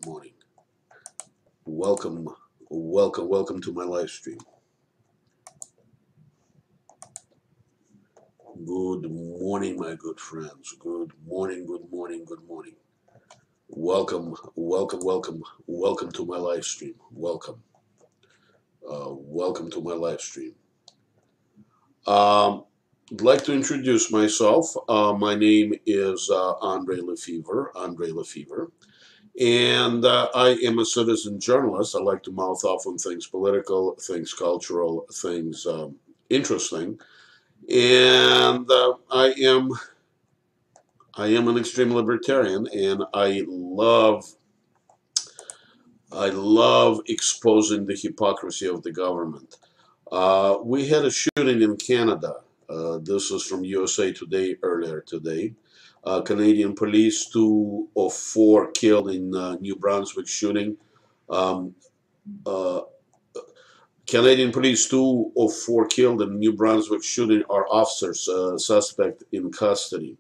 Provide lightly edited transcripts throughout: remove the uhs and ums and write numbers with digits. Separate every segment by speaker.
Speaker 1: morning. Welcome, welcome to my live stream. Good morning, my good friends. Good morning, good morning, good morning. Welcome to my live stream. Welcome to my live stream. I'd like to introduce myself. My name is Andre Lefevre. And I am a citizen journalist. I like to mouth off on things political, things cultural, things interesting. And I am an extreme libertarian, and I love exposing the hypocrisy of the government. We had a shooting in Canada. This is from USA Today earlier today. Canadian police, 2 of 4 killed in New Brunswick shooting. Um, uh, Canadian police, 2 of 4 killed in New Brunswick shooting are officers, suspect in custody.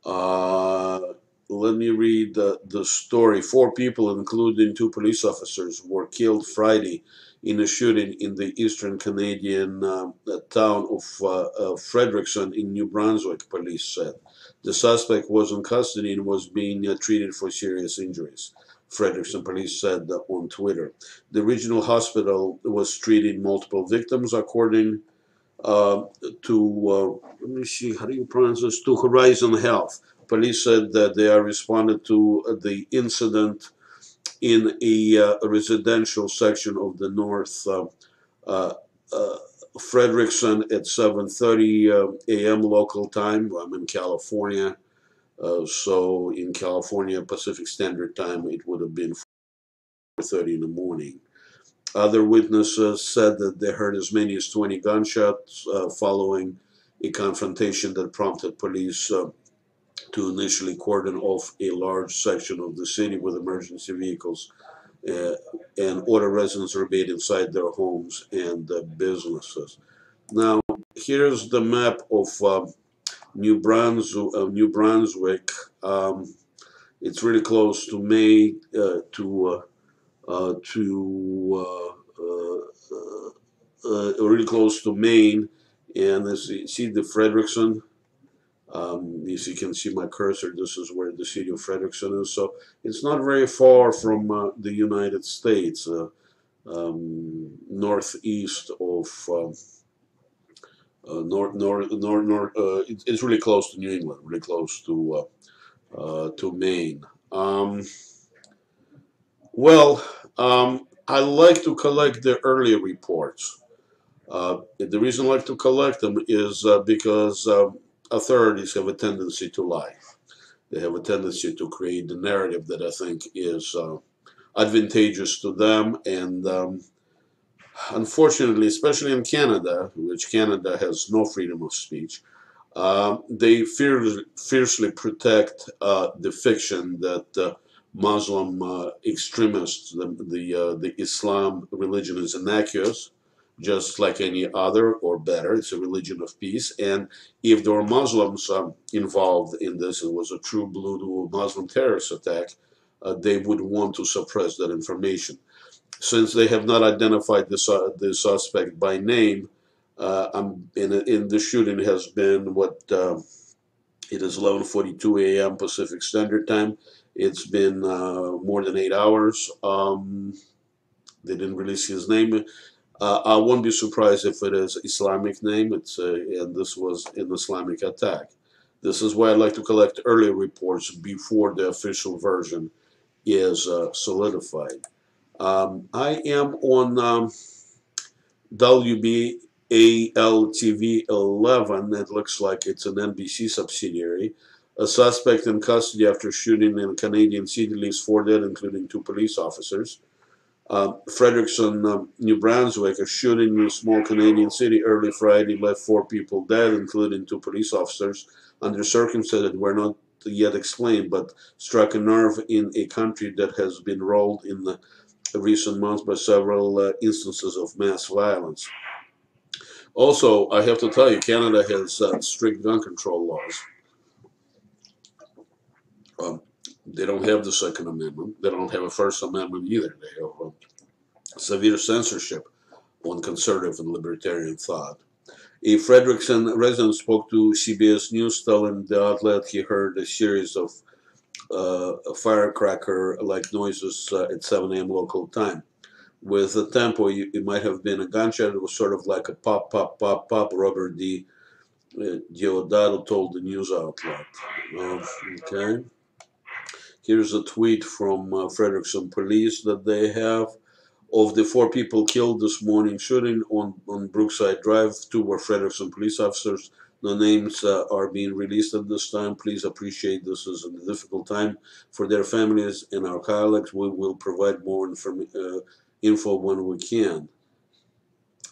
Speaker 1: Let me read the story. 4 people, including 2 police officers, were killed Friday in a shooting in the eastern Canadian town of Frederickson in New Brunswick, police said. The suspect was in custody and was being treated for serious injuries, Frederickson police said on Twitter. The regional hospital was treating multiple victims, according let me see, how do you pronounce this? To Horizon Health. Police said that they are responded to the incident in a residential section of the North Frederickson at 7:30 a.m. local time. I'm in California, so in California Pacific Standard Time, it would have been 4:30 in the morning. Other witnesses said that they heard as many as 20 gunshots following a confrontation that prompted police to initially cordon off a large section of the city with emergency vehicles and order residents to remain inside their homes and businesses. Now, here's the map of New Brunswick. It's really close to Maine, really close to Maine, and as you see the Frederickson. If you can see my cursor, this is where the city of Frederickson is. So it's not very far from the United States, northeast of it's really close to New England, really close to Maine. I like to collect the early reports. The reason I like to collect them is because authorities have a tendency to lie. They have a tendency to create the narrative that I think is advantageous to them. And unfortunately, especially in Canada, which Canada has no freedom of speech, they fiercely protect the fiction that Muslim extremists, the Islam religion is innocuous, just like any other, or better. It's a religion of peace. And if there were Muslims involved in this, it was a true blue Muslim terrorist attack, they would want to suppress that information. Since they have not identified the suspect by name, in the shooting has been it is 11:42 a.m. Pacific Standard Time. It's been more than 8 hours. They didn't release his name. I won't be surprised if it is Islamic name. And this was an Islamic attack. This is why I like to collect early reports before the official version is solidified. I am on WBAL-TV 11. It looks like it's an NBC subsidiary. A suspect in custody after shooting in a Canadian city leaves 4 dead, including 2 police officers. Frederickson, New Brunswick, a shooting in a small Canadian city early Friday left 4 people dead, including 2 police officers, under circumstances that were not yet explained, but struck a nerve in a country that has been rolled in the recent months by several instances of mass violence. Also, I have to tell you, Canada has strict gun control laws. They don't have the Second Amendment. They don't have a First Amendment either. They have severe censorship on conservative and libertarian thought. A Frederickson resident spoke to CBS News, telling the outlet he heard a series of firecracker-like noises at 7 a.m. local time. With the tempo, it might have been a gunshot. It was sort of like a pop, pop, pop, pop. Robert Diodato told the news outlet. Okay. Here's a tweet from Frederickson police that they have. Of the 4 people killed this morning shooting on Brookside Drive, 2 were Frederickson police officers. The names are being released at this time. Please appreciate this is a difficult time for their families and our colleagues. We will provide more info when we can.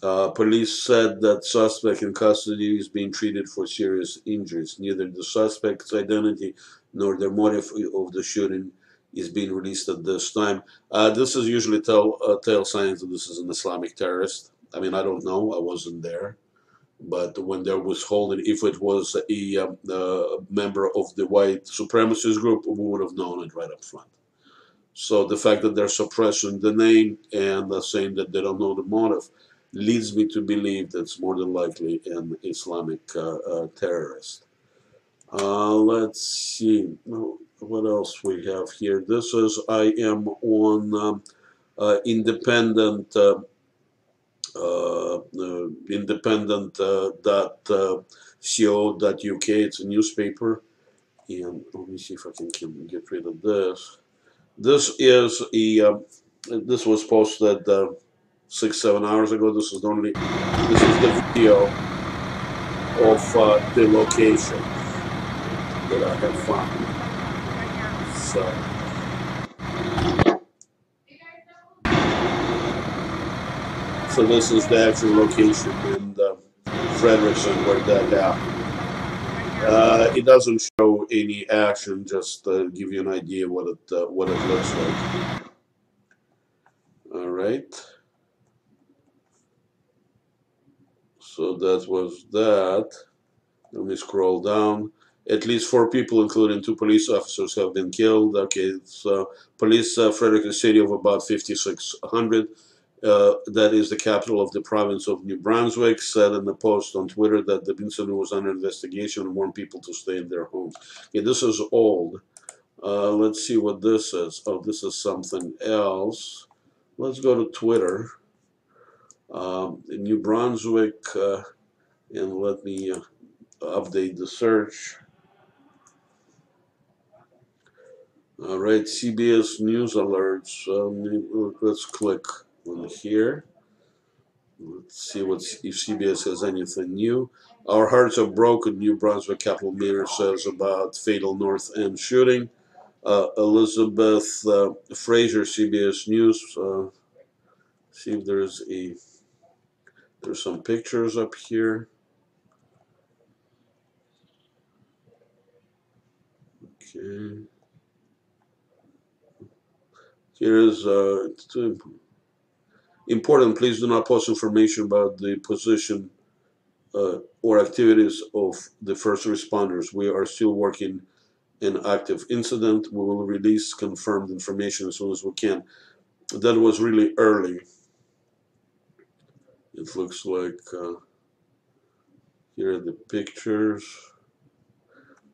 Speaker 1: Police said that suspect in custody is being treated for serious injuries. Neither the suspect's identity nor the motive of the shooting is being released at this time. This is usually tell signs that this is an Islamic terrorist. I mean, I don't know. I wasn't there. But when there was holding, if it was a member of the white supremacist group, we would have known it right up front. So the fact that they're suppressing the name and saying that they don't know the motive leads me to believe that it's more than likely an Islamic terrorist. Let's see what else we have here. This is, I am on independent.co.uk. It's a newspaper. And let me see if I can get rid of this. This is this was posted 6-7 hours ago. This is the video of the location that I have found. So this is the actual location in Frederickson where that happened. It doesn't show any action, just give you an idea what it looks like. All right. So that was that. Let me scroll down. At least 4 people, including 2 police officers, have been killed. Okay, so police, Frederickson City of about 5,600. That is the capital of the province of New Brunswick, said in a post on Twitter that the incident was under investigation and warned people to stay in their homes. Okay, this is old. Let's see what this is. Oh, this is something else. Let's go to Twitter. New Brunswick, and let me update the search. All right, CBS News alerts. Let's click on here. Let's see if CBS has anything new. Our hearts are broken, New Brunswick Capital Mayor says about fatal North End shooting. Elizabeth Fraser, CBS News. See if there's some pictures up here. Okay. Here is important. Please do not post information about the position or activities of the first responders. We are still working an active incident. We will release confirmed information as soon as we can. That was really early. It looks like here are the pictures.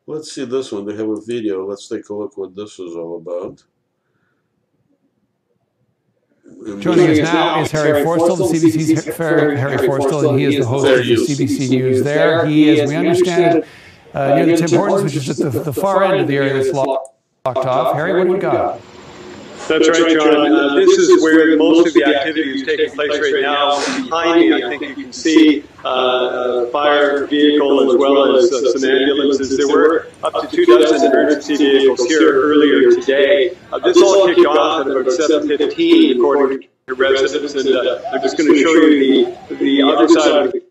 Speaker 1: Let's see this one. They have a video. Let's take a look what this is all about.
Speaker 2: Joining us now is Harry Forstall, the CBC's Harry Forstall, and he is the host of the CBC News there. He, as we understand, near the Tim Hortons, which is at the far end of the area that's locked off. Harry, what do we got?
Speaker 3: That's right, John. This is where most of the activity is taking place right now. Behind me, I think you can see a fire vehicle as well as some ambulances. There were up to 2 dozen emergency vehicles here earlier today. This all kicked off at about 7:15, according to residents. And I'm just going to show you the other side of the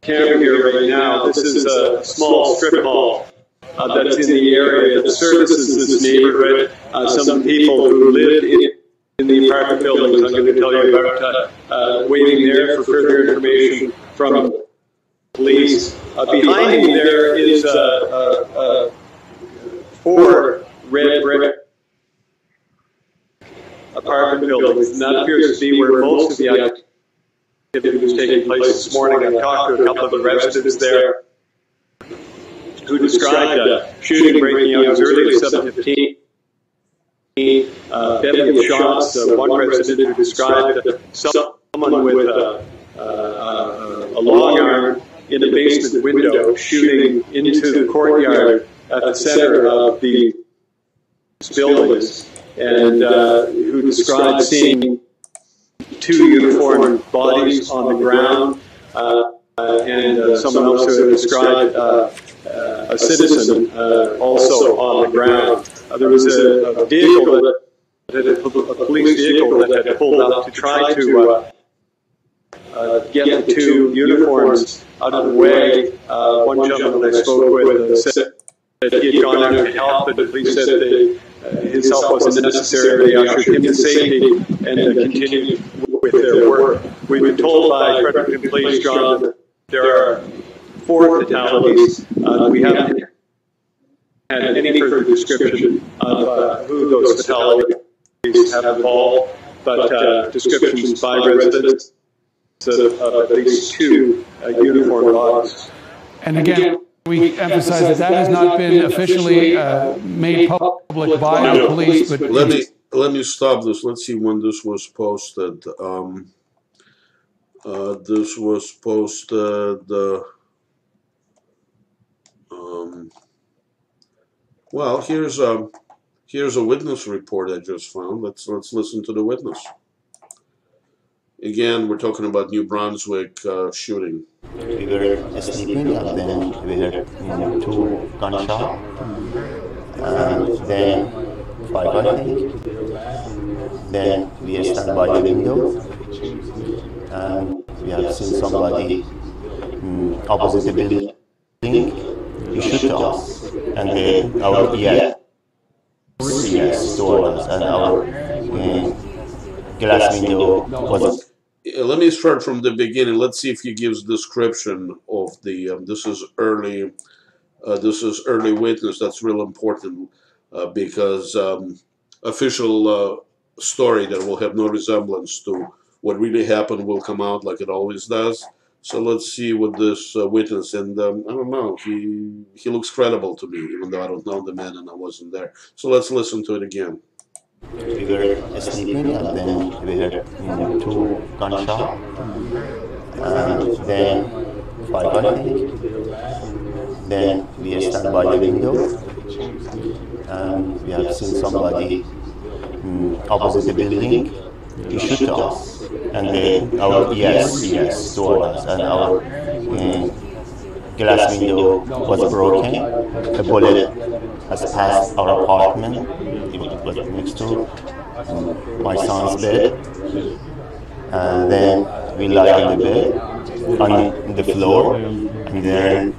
Speaker 3: camera here right now. This is a small strip mall that's in the area that services this neighborhood. Some people who live in the apartment buildings, I'm going to tell you about waiting there for further information from police. Behind me there is 4 red brick buildings, and that appears to be where most of the activity was taking place this morning. I've talked to a couple of the residents there who described shooting breaking out as early as 7:15. Bevy of shots. One resident who described someone with a long arm in the basement window shooting into the courtyard at the center of the buildings, and who described seeing two uniformed bodies on the ground, and someone else who described a citizen also on the ground. There was a vehicle, a police vehicle that had pulled up to try to get the two uniforms out of the way. One gentleman I spoke with said that he had gone out to help, but the police said that his help wasn't necessary. They ushered him to safety and continued with their work. We've been told by Fredericton Police, John, that there are 4 fatalities. We haven't had any further description of who those fatalities have involved, but descriptions by residents of at least 2 uniformed bodies.
Speaker 2: And again, we emphasize that that has not been officially made public by the police. But
Speaker 1: let me stop this. Let's see when this was posted. This was posted. Well, here's a witness report I just found. Let's listen to the witness. Again, we're talking about New Brunswick shooting.
Speaker 4: We were sleeping, and then we heard 2 gunshots, and then 5, I think. Then we stand by the window, and we have seen somebody opposite the building. He shoot us, and our yes toward us, and our glass window was.
Speaker 1: Let me start from the beginning. Let's see if he gives description of the. This is early witness. That's real important because official story that will have no resemblance to what really happened will come out like it always does. So let's see what this witness, and I don't know, he looks credible to me, even though I don't know the man and I wasn't there. So let's listen to it again.
Speaker 4: We were sleeping, and then we heard 2 gunshots, and then 5, I think. Then we stand by the window, and we have seen somebody opposite the building. He shoot us, and our yes toward us, and our glass window was broken. A bullet has passed our apartment. It was next to my son's bed, and then we lie on the bed, on the floor, and then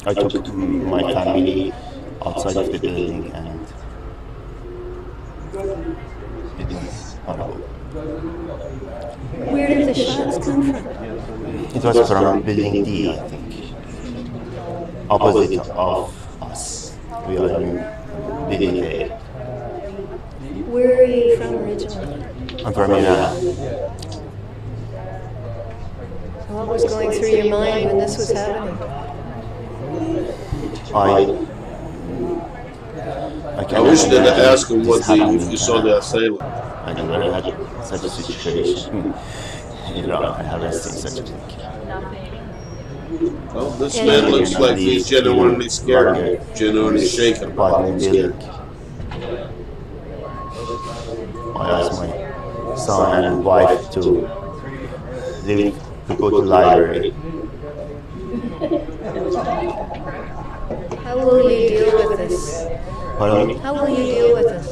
Speaker 4: I took my family outside of the building, and it is horrible.
Speaker 5: Where did the shots come from?
Speaker 4: It was from building D, I think, opposite of us. We are in building A.
Speaker 5: Where are you from originally?
Speaker 4: I'm from Iran.
Speaker 5: What was going through your mind when this was happening?
Speaker 1: I wish they'd ask him if you saw the assailant.
Speaker 4: I never had such a situation in Iran. I haven't seen such a thing.
Speaker 1: Well, this man looks like he's genuinely scared, genuinely shaken.
Speaker 4: I asked my son and wife to leave to go to the library.
Speaker 5: How will you deal with this?
Speaker 4: Pardon?
Speaker 5: How will you deal with this?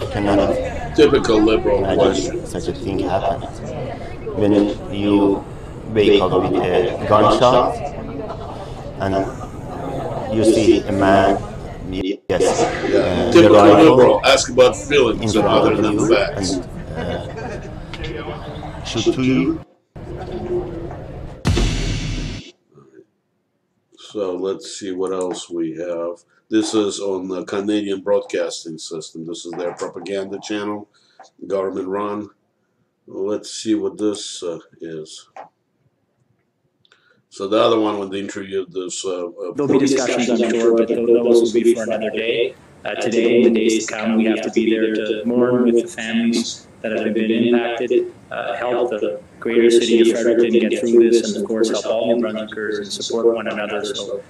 Speaker 4: I cannot
Speaker 1: Typical liberal question.
Speaker 4: imagine such a thing happens. When you wake up with a gunshot and you see a man, yes,
Speaker 1: Typical
Speaker 4: the rifle
Speaker 1: liberal. Ask about feelings
Speaker 4: in
Speaker 1: rather
Speaker 4: front of
Speaker 1: than
Speaker 4: you
Speaker 1: facts.
Speaker 4: and shoot to you.
Speaker 1: So let's see what else we have. This is on the Canadian Broadcasting System. This is their propaganda channel, government run. Let's see what this is. So the other one when they interviewed this.
Speaker 6: There'll be discussions, I'm sure, but those will be for another day. Today and the days to come, we have to be there to mourn with the families that have been impacted, help the greater city of Fredericton get through this, and of course help all New Brunswickers and support one another so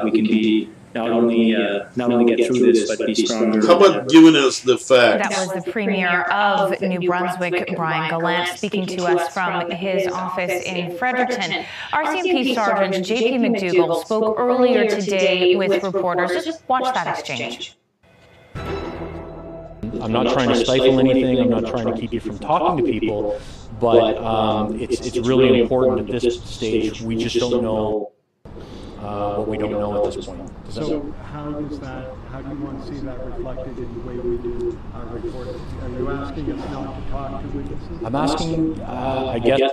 Speaker 6: we can be not only get through this, but be stronger.
Speaker 1: How about giving us the facts?
Speaker 7: That was the Premier of New Brunswick, Brian Gallant, speaking to us from his office in Fredericton. RCMP Sergeant J.P. McDougall spoke earlier today with reporters. Just watch that exchange.
Speaker 8: I'm not trying to stifle anything. I'm not trying to keep you from talking to people, but it's really important at this stage. We just don't know what we don't know at this point.
Speaker 9: So how do you want to see that reflected in the way we do our reporting? Are you asking us not to talk to witnesses?
Speaker 8: I'm asking, I guess,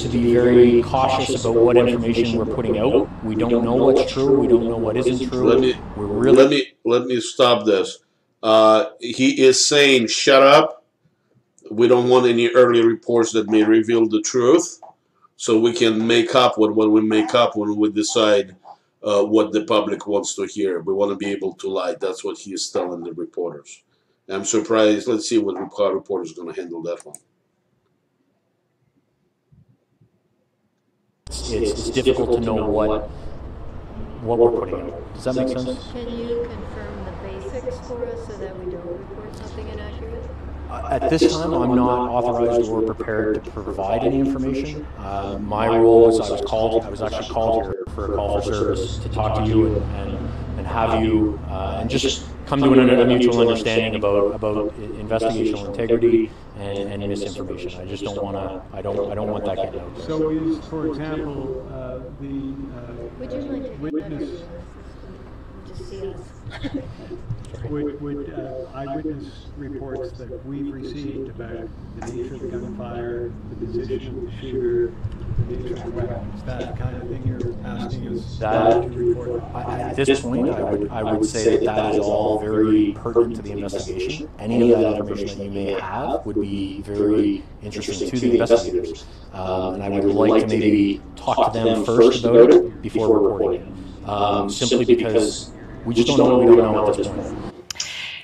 Speaker 8: to be very cautious about what information we're putting out. We don't know what's true. We don't know what isn't true.
Speaker 1: Let me stop this. He is saying, shut up. We don't want any early reports that may reveal the truth. So we can make up what we make up when we decide what the public wants to hear. We want to be able to lie. That's what he is telling the reporters. I'm surprised. Let's see what reporter is going to handle that one.
Speaker 8: It's difficult to know what we're putting out. Does that make sense?
Speaker 5: Can you confirm the basics for us so that we don't report something inaccurate?
Speaker 8: At this time, I'm not authorized or prepared to provide any information. My role is I was actually called here for a call for service to talk to you and have you and just come to a mutual understanding about investigational integrity and misinformation. I just don't want to. I don't want that getting out.
Speaker 9: So is, for example,
Speaker 5: Would you mind taking
Speaker 9: witness?
Speaker 5: Just see us.
Speaker 9: Would eyewitness reports that we've received about the nature of the gunfire, the position of the shooter, the nature of the weapon, is that the kind of thing you're asking us to report?
Speaker 8: At this point, I would say that is all very pertinent to the investigation. Any of that information that you may have would be very interesting to the investigators. And I would like to maybe talk to them first about it before reporting it. Simply because we just don't know what we don't know at this point.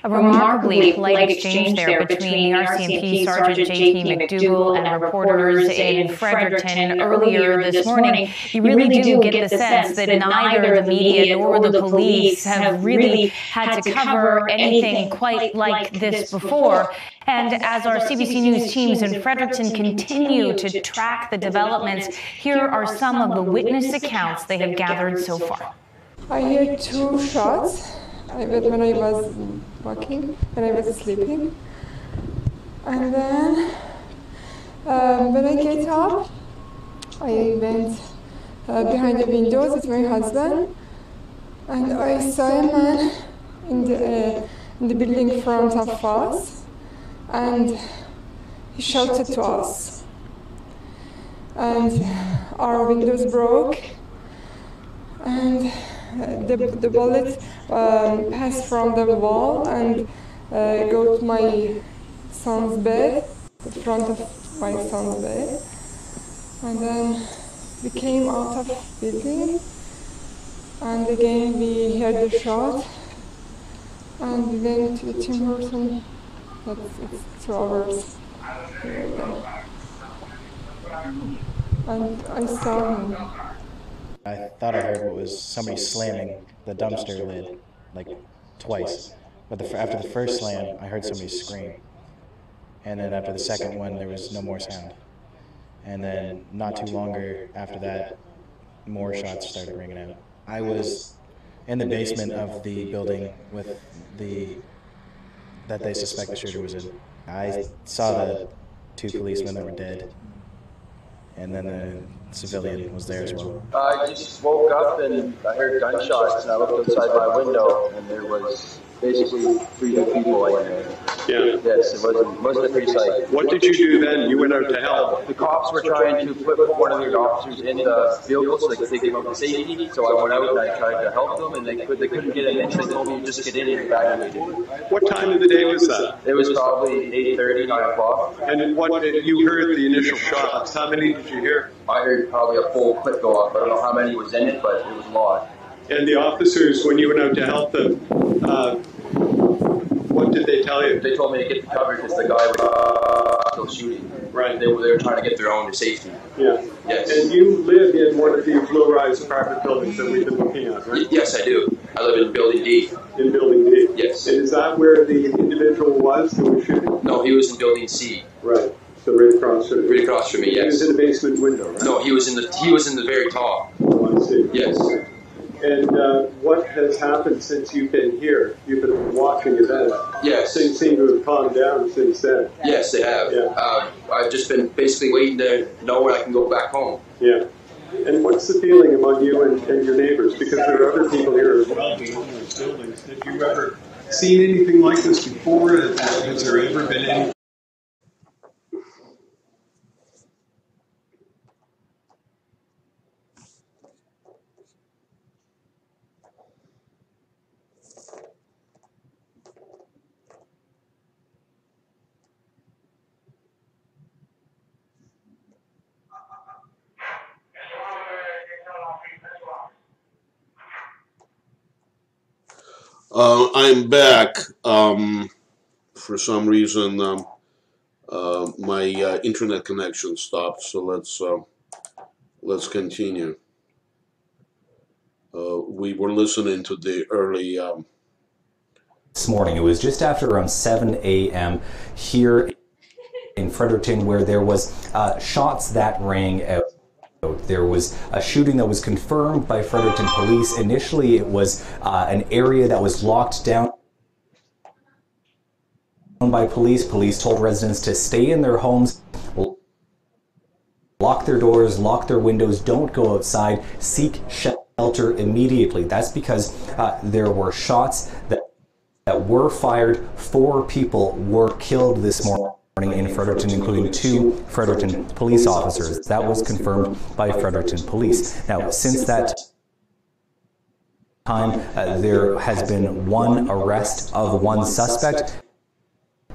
Speaker 7: A remarkably polite exchange there between the RCMP Sergeant J.P. McDougall and reporters in Fredericton earlier this morning. You really do get the sense that neither the media nor the police have really had to cover anything quite like this before. And as our CBC News teams in Fredericton continue to track the developments, here are some of the witness accounts they have gathered so far.
Speaker 10: I heard 2 shots when I was walking, when I was sleeping. And then when I get up, I went behind the windows with my husband, and I saw a man in the building in front of us, and he shouted to us. And our windows broke, and the bullet passed from the wall and go to my son's bed, the front of my son's bed. And then we came out of the building, and again we heard the shot, and we went to the Tim Horton. It's 2 hours. And I saw him.
Speaker 11: I thought I heard what was somebody slamming the dumpster lid, like twice. But after the first slam, I heard somebody scream. And then after the second one, there was no more sound. And then not too longer after that, more shots started ringing out. I was in the basement of the building with that they suspect the shooter was in. I saw the 2 policemen that were dead. And then the civilian was there as well.
Speaker 12: I just woke up and I heard gunshots, and I looked outside my window, and there was basically 3 people in there.
Speaker 3: Yeah.
Speaker 12: Yes, it wasn't a pretty sight.
Speaker 3: What did you do then? You went out to help.
Speaker 12: The cops were trying to put one of their officers in the vehicle so they could take him out to safety. So I went out and I tried to help them, and they couldn't get him in. So they told me to just get in and evacuated.
Speaker 3: What time of the day was that?
Speaker 12: It was probably 8:30, 9 o'clock.
Speaker 3: And what you heard the initial shots? How many did you hear?
Speaker 12: I heard probably a full clip go off. I don't know how many was in it, but it was a lot.
Speaker 3: And the officers, when you went out to help them, what did they tell you?
Speaker 12: They told me to get the cover because the guy was still shooting.
Speaker 3: Right.
Speaker 12: They were trying to get their own to safety.
Speaker 3: Yeah.
Speaker 12: Yes.
Speaker 3: And you live in one of these low-rise apartment buildings that we've been looking at, right?
Speaker 12: Yes, I do. I live in Building D.
Speaker 3: In Building D?
Speaker 12: Yes.
Speaker 3: And is that where the individual was that was shooting?
Speaker 12: No, he was in Building C.
Speaker 3: Right. So right across from me.
Speaker 12: Right across from me, yes.
Speaker 3: He was in the basement window, right?
Speaker 12: No, he was in the very top.
Speaker 3: Oh, I see.
Speaker 12: Yes.
Speaker 3: And what has happened since you've been here? You've been watching events.
Speaker 12: Yes.
Speaker 3: Things seem to have calmed down since then.
Speaker 12: Yes, they have.
Speaker 3: Yeah.
Speaker 12: I've just been basically waiting to know when I can go back home.
Speaker 3: Yeah. And what's the feeling among you and your neighbors? Because there are other people here as well who own those buildings. Have you ever seen anything like this before? Has there ever been any?
Speaker 1: I'm back. For some reason, my internet connection stopped. So let's continue. We were listening to the early.
Speaker 13: This morning, it was just after around 7 a.m. here in Fredericton, where there was shots that rang out. There was a shooting that was confirmed by Fredericton police. Initially, it was an area that was locked down by police. Police told residents to stay in their homes, lock their doors, lock their windows, don't go outside, seek shelter immediately. That's because there were shots that were fired. 4 people were killed this morning in Fredericton, including 2 Fredericton police officers. That was confirmed by Fredericton police. Now, since that time, there has been 1 arrest of 1 suspect.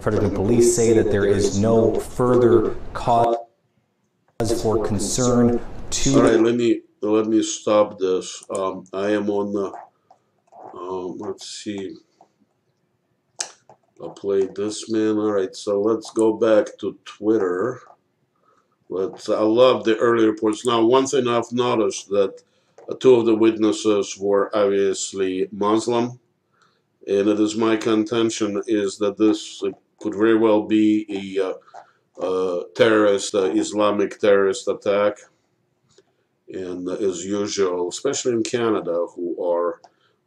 Speaker 13: Fredericton police say that there is no further cause for concern to...
Speaker 1: All right, let me stop this. I am on the... let's see... I'll play this, man. All right, so let's go back to Twitter. I love the early reports. Now, one thing I've noticed that 2 of the witnesses were obviously Muslim, and it is my contention is that this could very well be a terrorist, Islamic terrorist attack. And as usual, especially in Canada, who are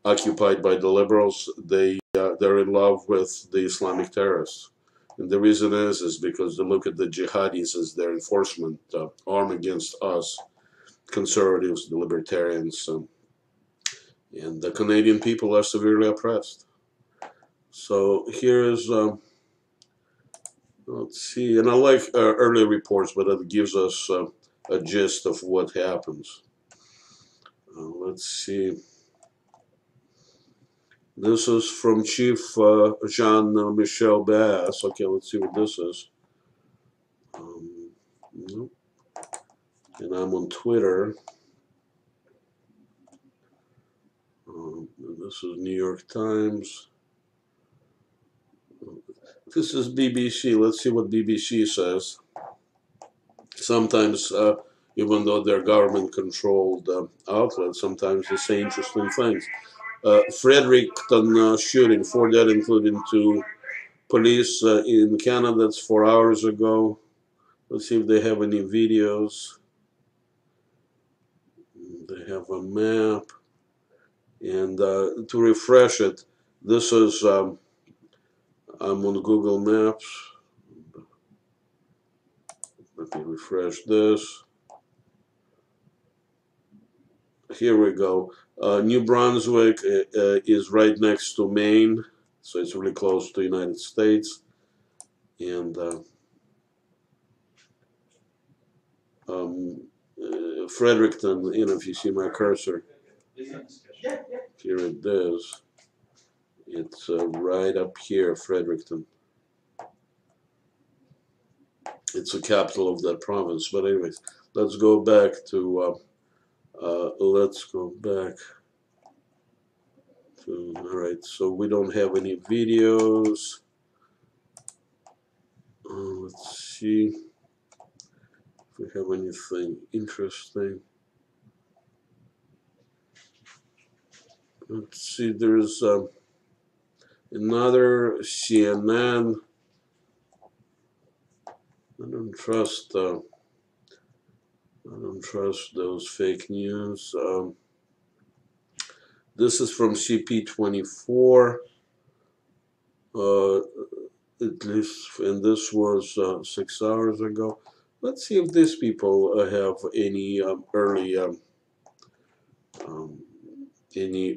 Speaker 1: occupied by the liberals, they're in love with the Islamic terrorists. And the reason is because they look at the jihadis as their enforcement arm against us, conservatives, the libertarians, and the Canadian people are severely oppressed. So here is, let's see, and I like early reports, but it gives us a gist of what happens. Let's see. This is from Chief Jean-Michel Bass. Okay, let's see what this is. Nope. And I'm on Twitter. This is New York Times. This is BBC. Let's see what BBC says. Sometimes, even though they're government-controlled outlets, sometimes they say interesting things. Fredericton shooting, 4 dead, including 2 police in Canada. That's 4 hours ago. Let's see if they have any videos. They have a map. And to refresh it, this is, I'm on Google Maps. Let me refresh this. Here we go. New Brunswick is right next to Maine, so it's really close to the United States. And Fredericton, if you see my cursor, here it is. It's right up here, Fredericton. It's the capital of that province. But anyways, let's go back to all right, so we don't have any videos. Let's see if we have anything interesting. Let's see, there's another CNN. I don't trust those fake news. This is from CP24. At least, and this was 6 hours ago. Let's see if these people have any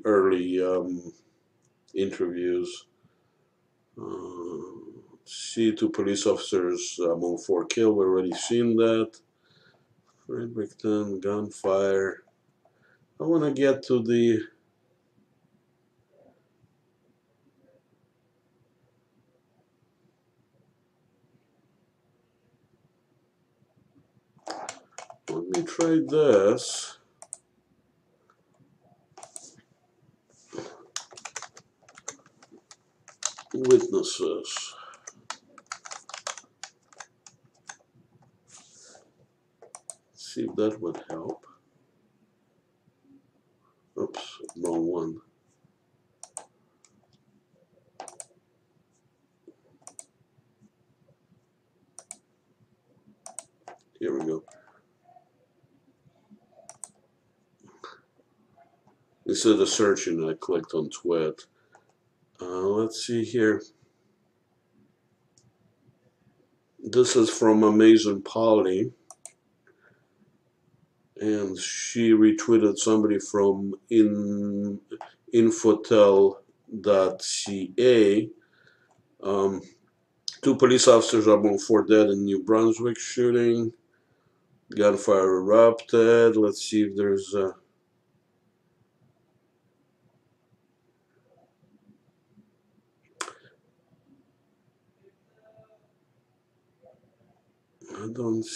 Speaker 1: early interviews. See, 2 police officers among 4 killed. We've already seen that. Fredericton, gunfire. I want to get to the. Let me try this. Witnesses. See if that would help. Oops, wrong one. Here we go. Instead of searching, I clicked on Twit. Let's see here. This is from Amazing Polly. And she retweeted somebody from infotel.ca. 2 police officers among 4 dead in New Brunswick shooting. Gunfire erupted. Let's see if there's I don't.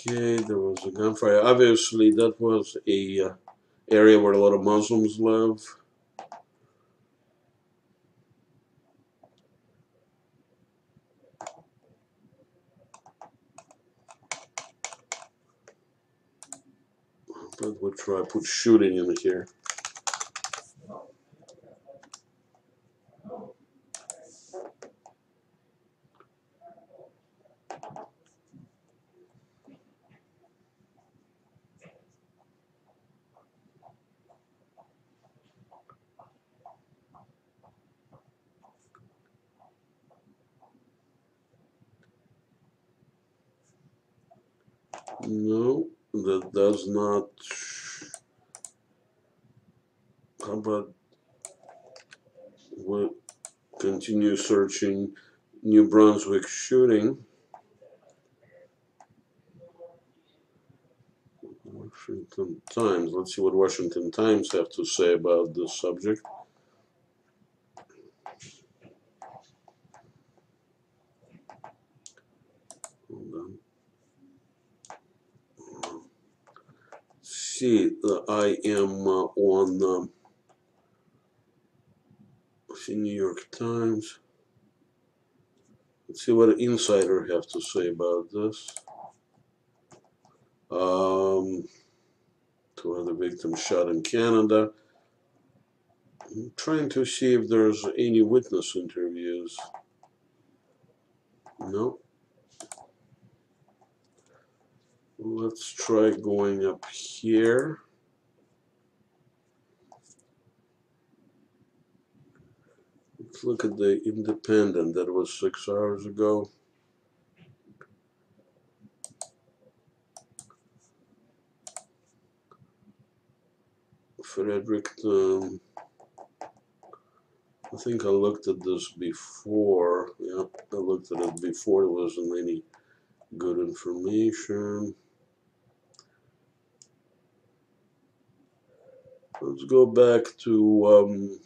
Speaker 1: Okay, there was a gunfire. Obviously, that was a area where a lot of Muslims live. But we'll try put shooting in here. No, that does not. How about we continue searching New Brunswick shooting? Washington Times. Let's see what Washington Times have to say about this subject. Hold on. See, I am on see New York Times. Let's see what Insider have to say about this. 2 other victims shot in Canada. I'm trying to see if there's any witness interviews. No. Let's try going up here. Let's look at the Independent. That was 6 hours ago. Fredericton. I think I looked at this before. Yep, I looked at it before. There wasn't any good information. Let's go back to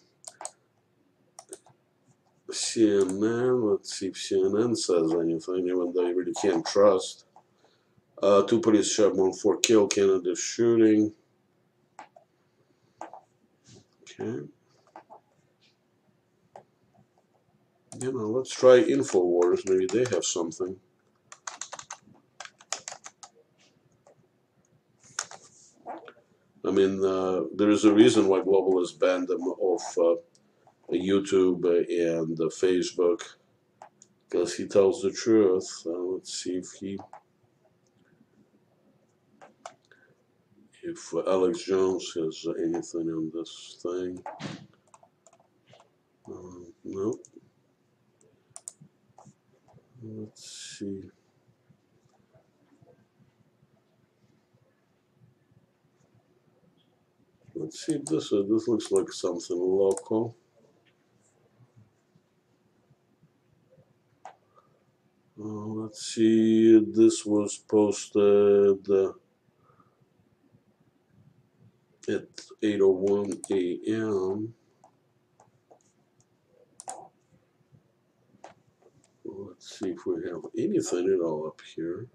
Speaker 1: CNN. Let's see if CNN says anything, even though you really can't trust. 2 police shot, 4 killed, Canada shooting. Okay. You know, let's try InfoWars. Maybe they have something. I mean, there is a reason why Global has banned them off YouTube and Facebook, because he tells the truth. Let's see if Alex Jones has anything on this thing. No. Let's see. Let's see if this looks like something local. Let's see. This was posted at 8:01 a.m. Let's see if we have anything at all up here.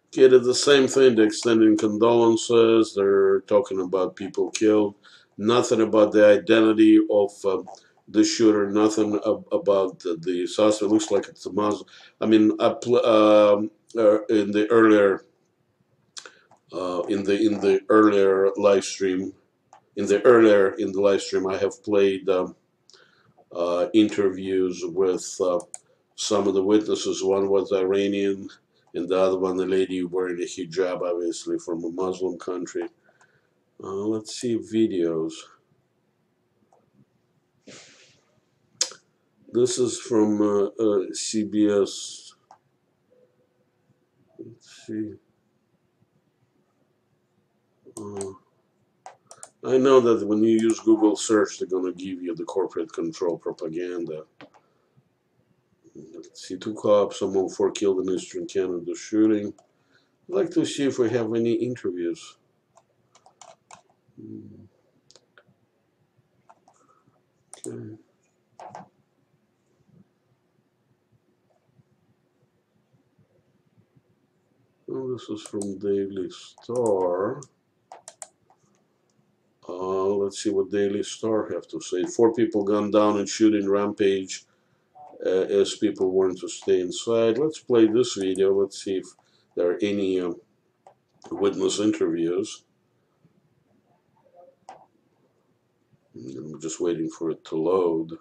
Speaker 1: Okay, did the same thing. They're extending condolences. They're talking about people killed. Nothing about the identity of the shooter. Nothing about the suspect. It looks like it's a Muslim. I mean, in the earlier in the earlier live stream, in the live stream, I have played interviews with some of the witnesses. One was Iranian, and the other one, a lady wearing a hijab, obviously from a Muslim country. Let's see videos. This is from CBS. Let's see. I know that when you use Google search, they're going to give you the corporate control propaganda. Let's see, 2 cops, someone 4 killed in Eastern Canada shooting. I'd like to see if we have any interviews. Okay. Oh, this is from Daily Star. Let's see what Daily Star have to say. 4 people gunned down in shooting rampage as people warned to stay inside. Let's play this video. Let's see if there are any witness interviews. I'm just waiting for it to load.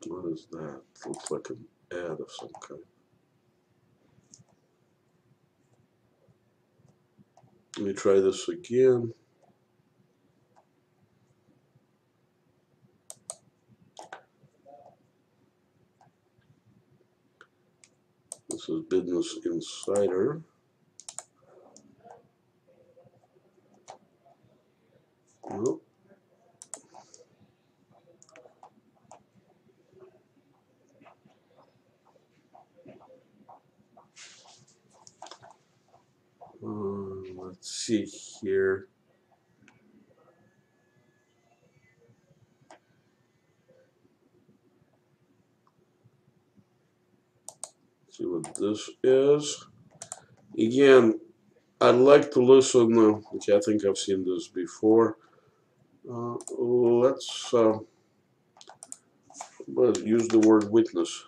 Speaker 1: What is that? Looks like an ad of some kind. Let me try this again. This is Business Insider. Nope. Let's see here. See what this is. Again, I'd like to listen. Okay, I think I've seen this before. Let's use the word witness.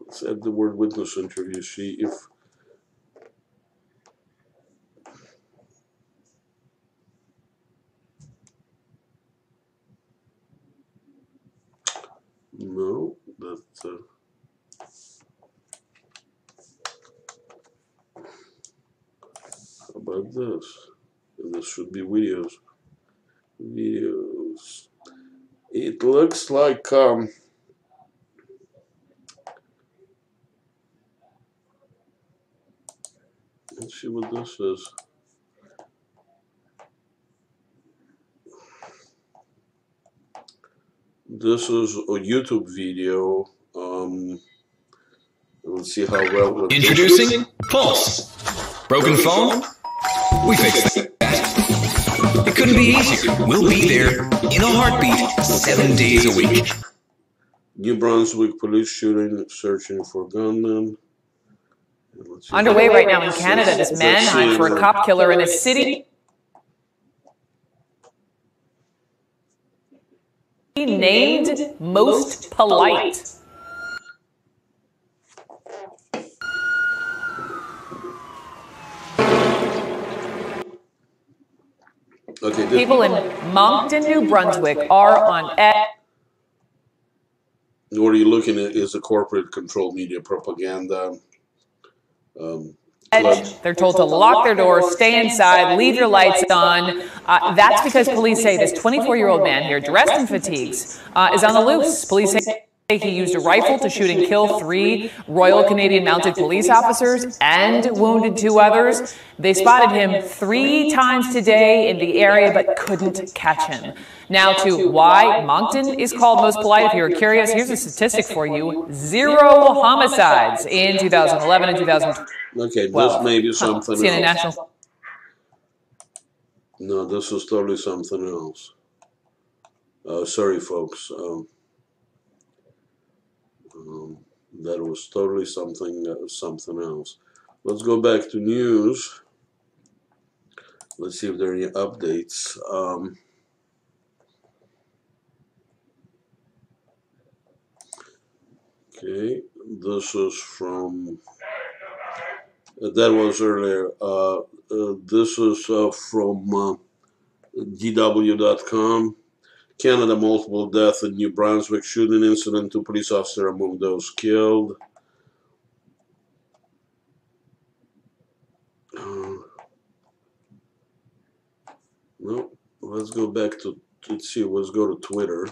Speaker 1: Let's add the word witness interview. See if no, that how about this? And this should be videos. Video. It looks like let's see what this is. This is a YouTube video. Let's see how well.
Speaker 14: Introducing Pulse. Broken phone? We fixed that. It couldn't be easier. We'll be there in a heartbeat 7 days a week.
Speaker 1: New Brunswick police shooting, searching for gunmen.
Speaker 15: Underway right now in Canada, this manhunt for a cop killer in a city named Most Polite.
Speaker 1: Okay,
Speaker 15: people in Moncton, New Brunswick are on edge.
Speaker 1: What are you looking at is a corporate controlled media propaganda.
Speaker 15: They're told to lock their doors, stay inside, leave your lights on. That's because police say this 24-year-old man here, dressed in fatigues, is on the loose. Police say he used a rifle to shoot and kill 3 Royal Canadian Mounted Police officers and wounded 2 others. They spotted him 3 times today in the area but couldn't catch him. Now to why Moncton is called Most Polite, if you're curious, here's a statistic for you. 0 homicides in 2011 and 2012.
Speaker 1: Okay, this may be something
Speaker 15: CNN
Speaker 1: else.
Speaker 15: National.
Speaker 1: No, this is totally something else. Sorry, folks. That was totally something else. Let's go back to news. Let's see if there are any updates. Okay, this is from. That was earlier. This is from DW.com. Canada, multiple death in New Brunswick shooting incident. 2 police officers among those killed. No, let's go back to, let's see, let's go to Twitter.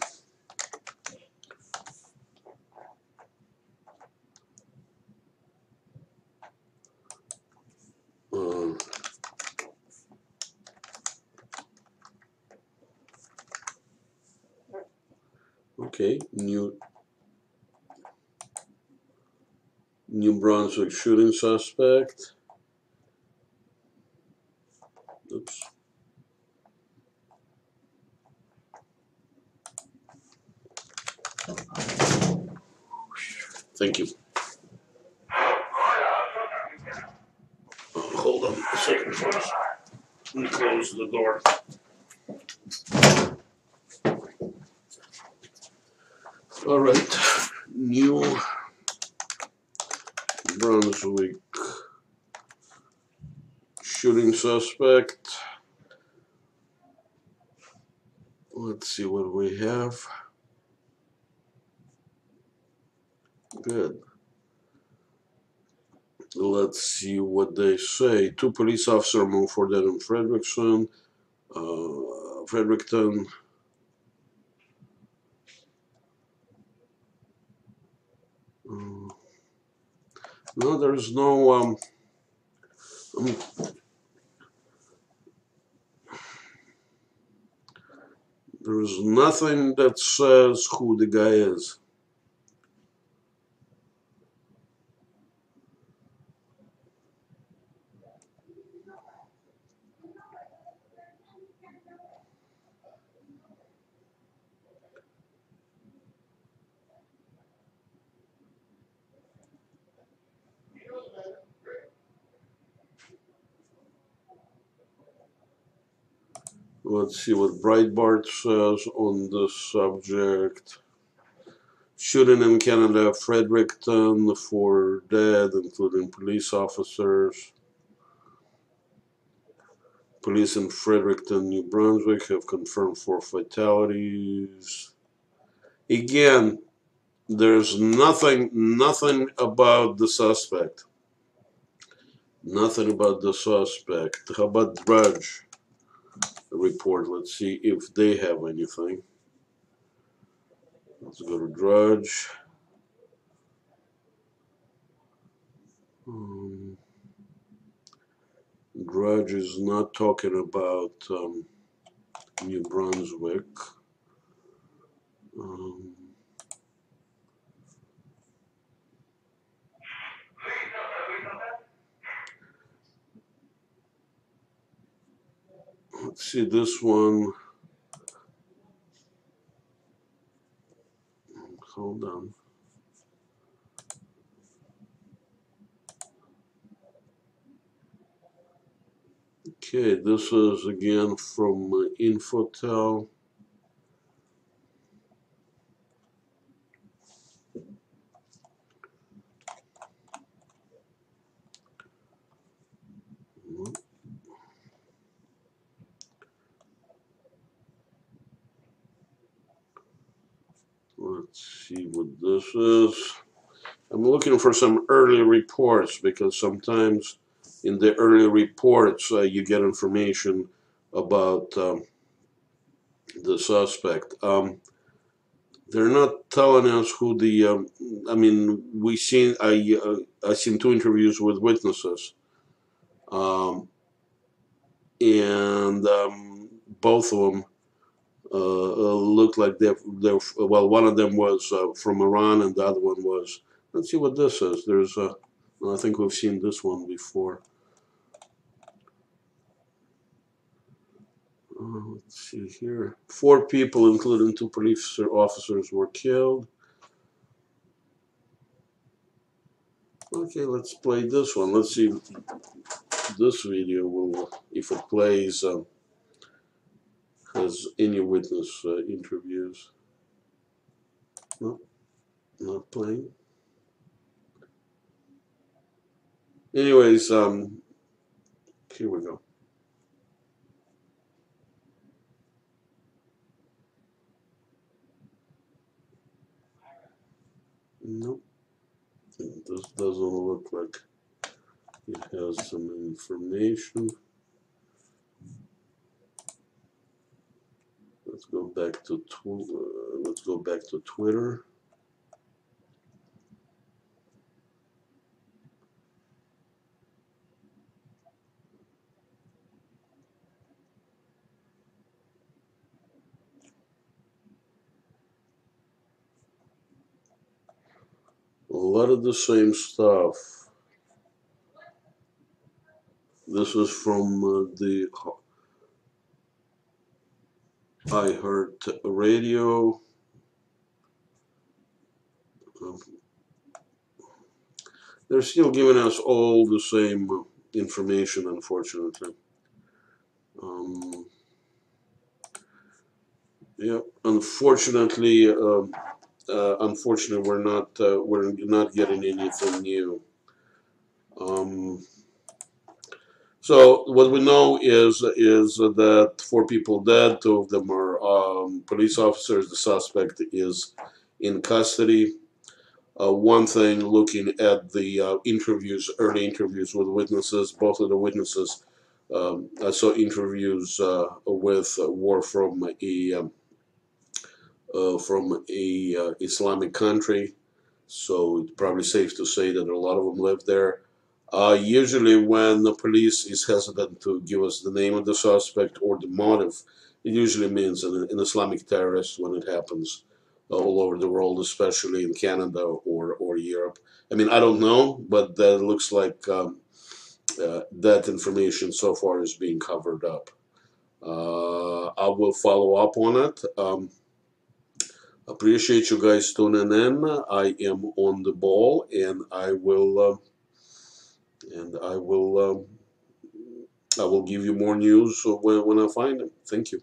Speaker 1: Okay, New Brunswick shooting suspect. Oops. Thank you. Hold on a second, folks. Let me close the door. All right, New Brunswick shooting suspect. Let's see what we have. Good. Let's see what they say. 2 police officers moved for dead in Fredericton. No, there's no. There's nothing that says who the guy is. Let's see what Breitbart says on this subject. Shooting in Canada, Fredericton, 4 dead, including police officers. Police in Fredericton, New Brunswick have confirmed 4 fatalities. Again, there's nothing about the suspect. Nothing about the suspect. How about Drudge? report. Let's see if they have anything. Let's go to Drudge. Drudge is not talking about New Brunswick. Let's see this one. Hold on. Okay, this is again from Infotel. Let's see what this is. I'm looking for some early reports because sometimes in the early reports you get information about the suspect. They're not telling us who the. I mean, I seen two interviews with witnesses, and both of them looked like they're. Well, one of them was from Iran, and the other one was. Let's see what this is. There's. I think we've seen this one before. Let's see here. 4 people, including 2 police officers, were killed. Okay, let's play this one. Let's see if this video will, if it plays, has any witness interviews. No, not playing. Anyways, here we go. Nope. This doesn't look like it has some information. Let's go back to Twitter. A lot of the same stuff. This is from the I Heard Radio. They're still giving us all the same information, unfortunately. Yeah, unfortunately, we're not getting anything new. So what we know is that 4 people dead, 2 of them are police officers. The suspect is in custody. One thing, looking at the early interviews with witnesses, both of the witnesses I saw interviews were from a Islamic country, so it's probably safe to say that a lot of them live there. Usually when the police is hesitant to give us the name of the suspect or the motive, it usually means an Islamic terrorist when it happens all over the world, especially in Canada or Europe. I mean, I don't know, but that looks like that information so far is being covered up. I will follow up on it. Appreciate you guys tuning in. I am on the ball, and I will give you more news when I find them. Thank you.